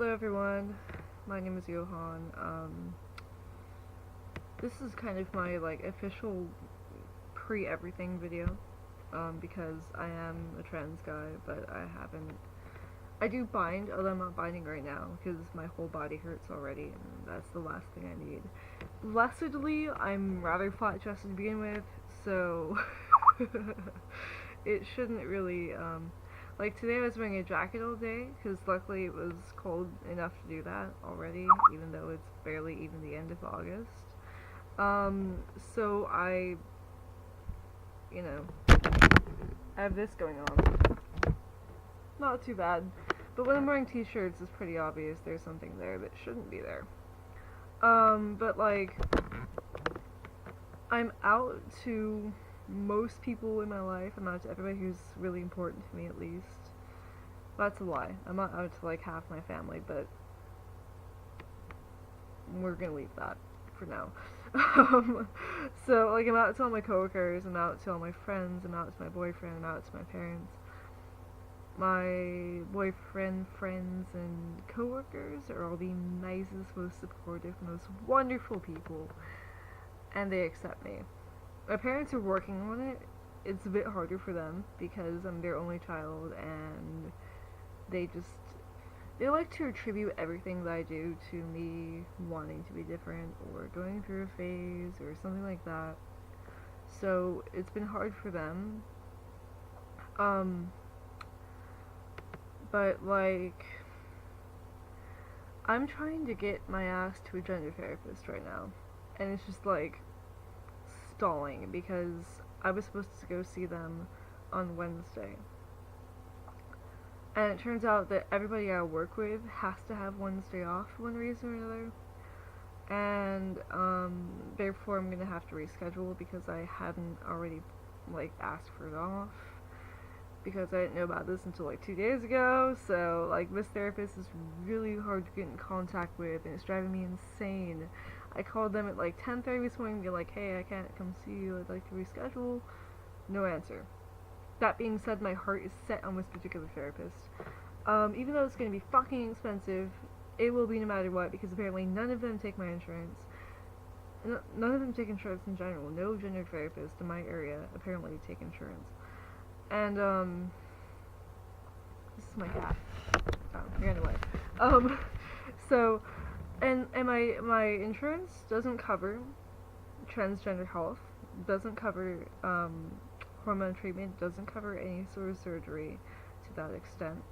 Hello everyone, my name is Johan. This is kind of my official pre-everything video, because I am a trans guy, but I do bind, although I'm not binding right now because my whole body hurts already and that's the last thing I need. Blessedly, I'm rather flat chested to begin with, so it shouldn't really, like today I was wearing a jacket all day, because luckily it was cold enough to do that already, even though it's barely even the end of August. So I have this going on. Not too bad. But when I'm wearing t-shirts, it's pretty obvious there's something there that shouldn't be there. But I'm out to most people in my life. I'm out to everybody who's really important to me, at least. That's a lie. I'm not out to half my family, but we're gonna leave that for now. So I'm out to all my coworkers, I'm out to all my friends, I'm out to my boyfriend, I'm out to my parents. My boyfriend, friends, and coworkers are all the nicest, most supportive, most wonderful people, and they accept me. My parents are working on it. It's a bit harder for them because I'm their only child, and they like to attribute everything that I do to me wanting to be different or going through a phase or something like that. So it's been hard for them. But I'm trying to get my ass to a gender therapist right now, and it's just stalling because I was supposed to go see them on Wednesday. And it turns out that everybody I work with has to have Wednesday off for one reason or another. And therefore I'm gonna have to reschedule because I hadn't already asked for it off. Because I didn't know about this until 2 days ago. So this therapist is really hard to get in contact with, and it's driving me insane. I called them at 10:30 this morning and be hey, I can't come see you, I'd like to reschedule. No answer. That being said, my heart is set on this particular therapist. Even though it's going to be fucking expensive, it will be no matter what, because apparently none of them take my insurance. None of them take insurance in general. No gender therapists in my area apparently take insurance. And, this is my cat. Oh, he ran away. So, and my insurance doesn't cover transgender health, doesn't cover, hormone treatment, doesn't cover any sort of surgery to that extent.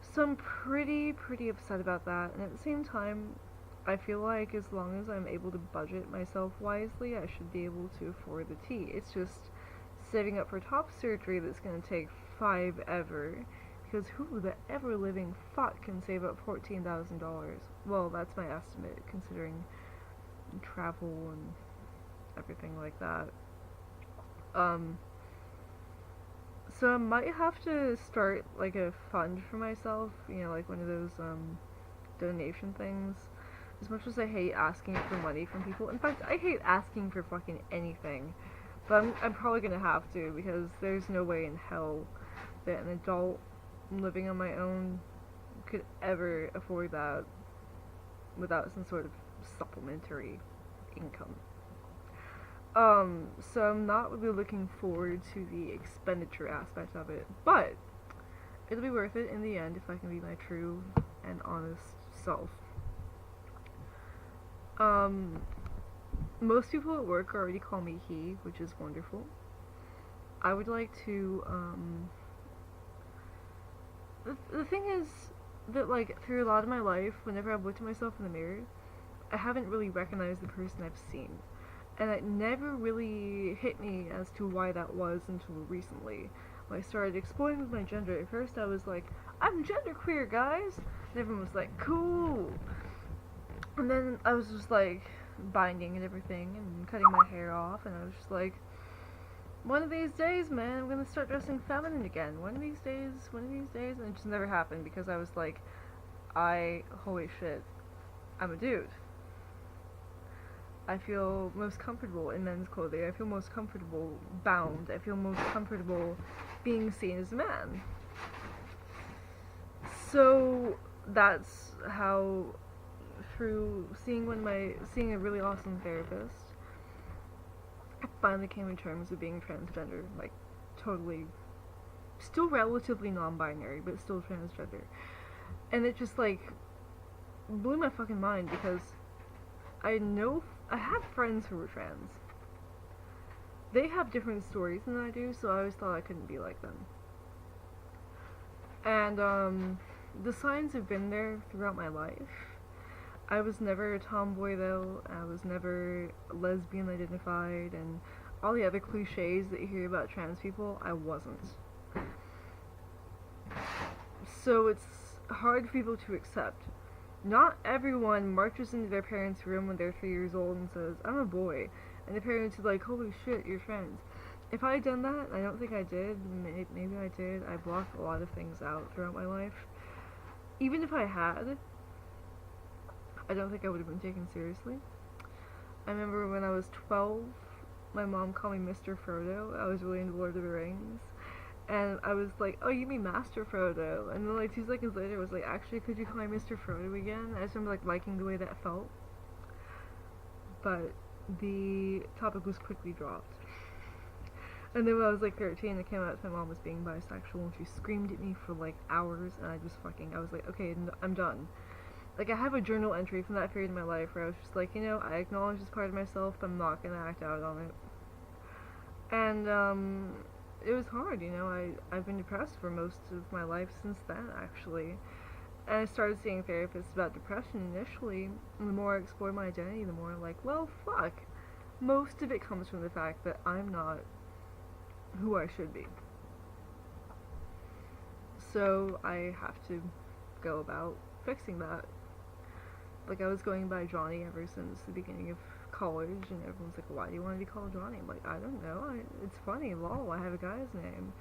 So I'm pretty upset about that, and at the same time, I feel like as long as I'm able to budget myself wisely, I should be able to afford the tea. It's just saving up for top surgery that's gonna take forever, because who the ever living fuck can save up $14,000? Well, that's my estimate, considering travel and everything like that. So I might have to start a fund for myself, one of those donation things. As much as I hate asking for money from people, in fact I hate asking for fucking anything, but I'm probably gonna have to, because there's no way in hell that an adult living on my own could ever afford that without some sort of supplementary income. So I'm not really looking forward to the expenditure aspect of it, but it'll be worth it in the end if I can be my true and honest self. Most people at work already call me he, which is wonderful. I would like to, the thing is that through a lot of my life, whenever I've looked at myself in the mirror, I haven't really recognized the person I've seen. And it never really hit me as to why that was until recently. When I started exploring with my gender, at first I was I'm genderqueer, guys! And everyone was cool! And then I was just binding and everything, and cutting my hair off, and I was just one of these days, man, I'm gonna start dressing feminine again. One of these days, and it just never happened, because I was holy shit, I'm a dude. I feel most comfortable in men's clothing. I feel most comfortable bound. I feel most comfortable being seen as a man. So that's how, through seeing a really awesome therapist, I finally came to terms with being transgender, like totally, still relatively non-binary, but still transgender, and it just like blew my fucking mind because I have friends who were trans. They have different stories than I do, so I always thought I couldn't be like them. And the signs have been there throughout my life. I was never a tomboy though. I was never lesbian identified, and all the other cliches that you hear about trans people, I wasn't. So it's hard for people to accept. Not everyone marches into their parents' room when they're 3 years old and says, I'm a boy. And the parents are like, holy shit, you're trans. If I had done that, I don't think I did, maybe I did, I blocked a lot of things out throughout my life. Even if I had, I don't think I would have been taken seriously. I remember when I was 12, my mom called me Mr. Frodo. I was really into Lord of the Rings. And I was like, oh, you mean Master Frodo? And then like 2 seconds later I was like, actually, could you call me Mr. Frodo again? I just remember like liking the way that felt. But the topic was quickly dropped. And then when I was like 13, it came out my mom was being bisexual, and she screamed at me for like hours, and I was like, okay, I'm done. Like, I have a journal entry from that period in my life where I was just like, you know, I acknowledge this part of myself, but I'm not gonna act out on it. And it was hard, you know, I've been depressed for most of my life since then, actually. And I started seeing therapists about depression initially, and the more I explored my identity, the more I'm like, well, fuck. Most of it comes from the fact that I'm not who I should be. So I have to go about fixing that. Like, I was going by Johnny ever since the beginning of college, and everyone's like, why do you want to be called Johnny? I'm like, I don't know, it's funny, lol, I have a guy's name.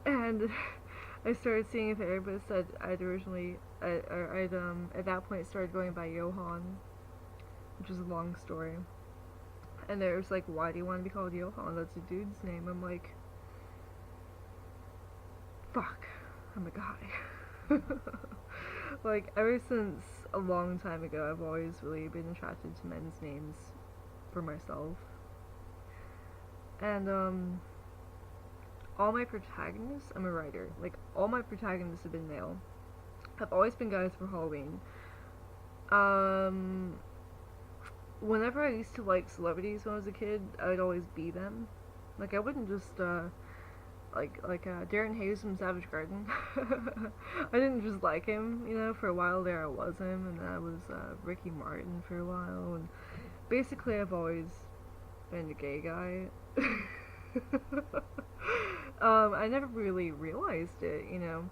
And I started seeing a therapist that I'd originally, at that point started going by Johan, which is a long story. And they was like, why do you want to be called Johan? That's a dude's name. I'm like, fuck, I'm a guy. Like, ever since a long time ago, I've always really been attracted to men's names for myself. And, all my protagonists, I'm a writer, like, all my protagonists have been male. Have always been guys for Halloween. Whenever I used to like celebrities when I was a kid, I would always be them. Like, I wouldn't just, like Darren Hayes from Savage Garden. I didn't just like him, you know, for a while there I was him, and then I was, Ricky Martin for a while, and basically I've always been a gay guy. I never really realized it, you know,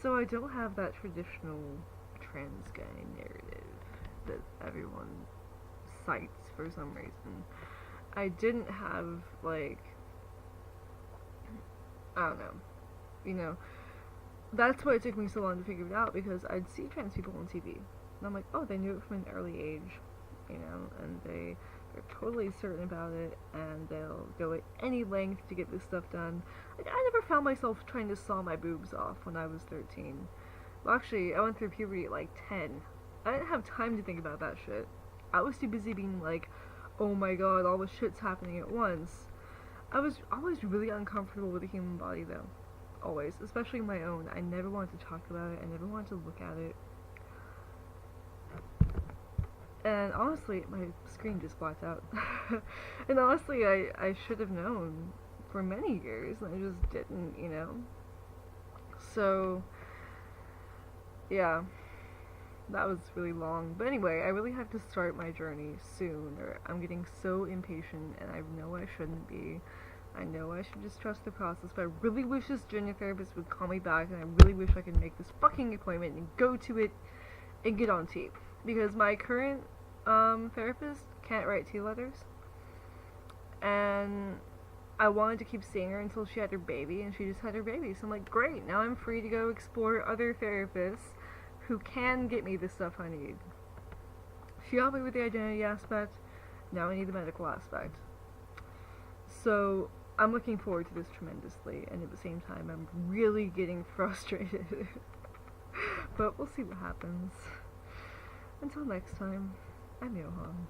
so I don't have that traditional trans guy narrative that everyone cites for some reason. I didn't have, like, I don't know, you know, that's why it took me so long to figure it out, because I'd see trans people on TV, and I'm like, oh, they knew it from an early age, you know, and they're totally certain about it, and they'll go at any length to get this stuff done. Like, I never found myself trying to saw my boobs off when I was 13. Well, actually, I went through puberty at like 10. I didn't have time to think about that shit. I was too busy being like, oh my god, all this shit's happening at once. I was always really uncomfortable with the human body though. Always. Especially my own. I never wanted to talk about it. I never wanted to look at it. And honestly, my screen just blacked out. And honestly, I should have known for many years, and I just didn't, you know? So, yeah. That was really long. But anyway, I really have to start my journey soon, or I'm getting so impatient, and I know I shouldn't be. I know I should just trust the process, but I really wish this junior therapist would call me back, and I really wish I could make this fucking appointment and go to it and get on tape. Because my current therapist can't write 2 letters, and I wanted to keep seeing her until she had her baby, and she just had her baby, so I'm like, great, now I'm free to go explore other therapists who can get me the stuff I need. She helped me with the identity aspect, now I need the medical aspect. So, I'm looking forward to this tremendously, and at the same time, I'm really getting frustrated But we'll see what happens. Until next time, I'm Johan.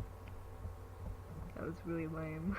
That was really lame.